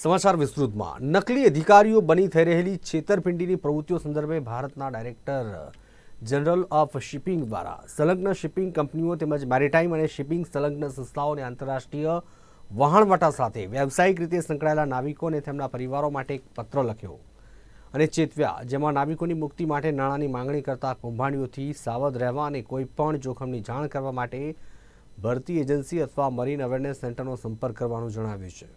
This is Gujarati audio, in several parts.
સમાચાર વિસ્તૃતમાં નકલી અધિકારીઓ બની થઈ રહેલી છેતરપિંડીની પ્રવૃત્તિઓ સંદર્ભે ભારતના ડાયરેક્ટર જનરલ ઓફ શિપિંગ દ્વારા સંલગ્ન શિપિંગ કંપનીઓ તેમજ મેરીટાઈમ અને શિપિંગ સંલગ્ન સંસ્થાઓને આંતરરાષ્ટ્રીય વહાણવટા સાથે વ્યાવસાયિક રીતે સંકળાયેલા નાવિકો અને તેમના પરિવારો માટે એક પત્ર લખ્યો અને ચેતવ્યા, જેમાં નાવિકોની મુક્તિ માટે નાણાંની માંગણી કરતા કૌભાંડીઓથી સાવધ રહેવા અને કોઈપણ જોખમની જાણ કરવા માટે ભરતી એજન્સી અથવા મરીન અવેરનેસ સેન્ટરનો સંપર્ક કરવાનું જણાવ્યું છે.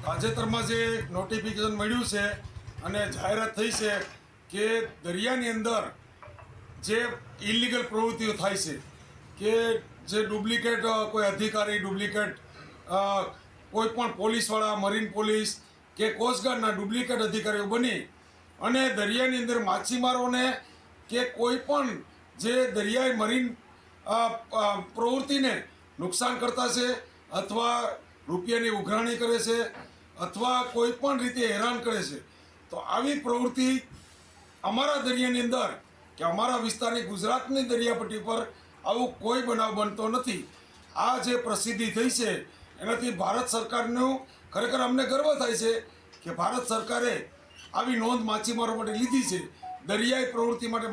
તાજેતરમાં જે નોટિફિકેશન મળ્યું છે અને જાહેરાત થઈ છે કે દરિયાની અંદર જે ઇલીગલ પ્રવૃત્તિઓ થાય છે કે જે ડુપ્લિકેટ કોઈ અધિકારી, ડુપ્લિકેટ કોઈ પણ પોલીસવાળા, મરીન પોલીસ કે કોસ્ટગાર્ડના ડુપ્લિકેટ અધિકારીઓ બની અને દરિયાની અંદર માછીમારોને કે કોઈ પણ જે દરિયાઈ મરીન પ્રવૃત્તિને નુકસાન કરતા છે અથવા રૂપિયાની ઉઘરાણી કરે છે અથવા કોઈ પણ રીતે હેરાન કરે છે, તો આવી પ્રવૃત્તિ અમારા દરિયાની અંદર કે અમારા વિસ્તારની ગુજરાતની દરિયાપટ્ટી પર આવું કોઈ બનાવ બનતો નથી. આ જે પ્રસિદ્ધિ થઈ છે એનાથી ભારત સરકારનું ખરેખર અમને ગર્વ થાય છે કે ભારત સરકારે આવી નોંધ માછીમારો માટે લીધી છે, દરિયાઈ પ્રવૃત્તિ માટે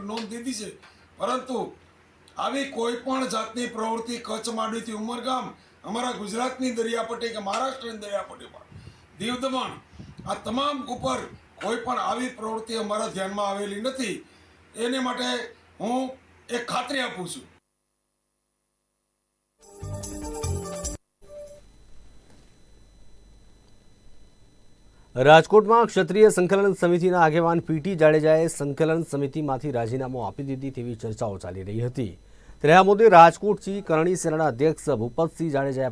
નોંધ લીધી છે. પરંતુ આવી કોઈ પણ જાતની પ્રવૃત્તિ કચ્છ, માંડવીથી ઉમરગામ, અમારા ગુજરાતની દરિયાપટ્ટી કે મહારાષ્ટ્રની દરિયાપટ્ટીમાં દીવ, દમણ, આ તમામ ઉપર કોઈ પણ આવી પ્રવૃત્તિ અમારા ધ્યાનમાં આવેલી નથી. એને માટે હું એક ખાતરી આપું છું. રાજકોટમાં ક્ષત્રિય સંકલન સમિતિના આગેવાન પીટી જાડેજાએ સંકલન સમિતિમાંથી રાજીનામું આપી દીધી તેવી ચર્ચાઓ ચાલી રહી હતી. ત્યારે આ મુદ્દે રાજકોટથી કરણી સેનાના અધ્યક્ષ ભૂપતસિંહ જાડેજાએ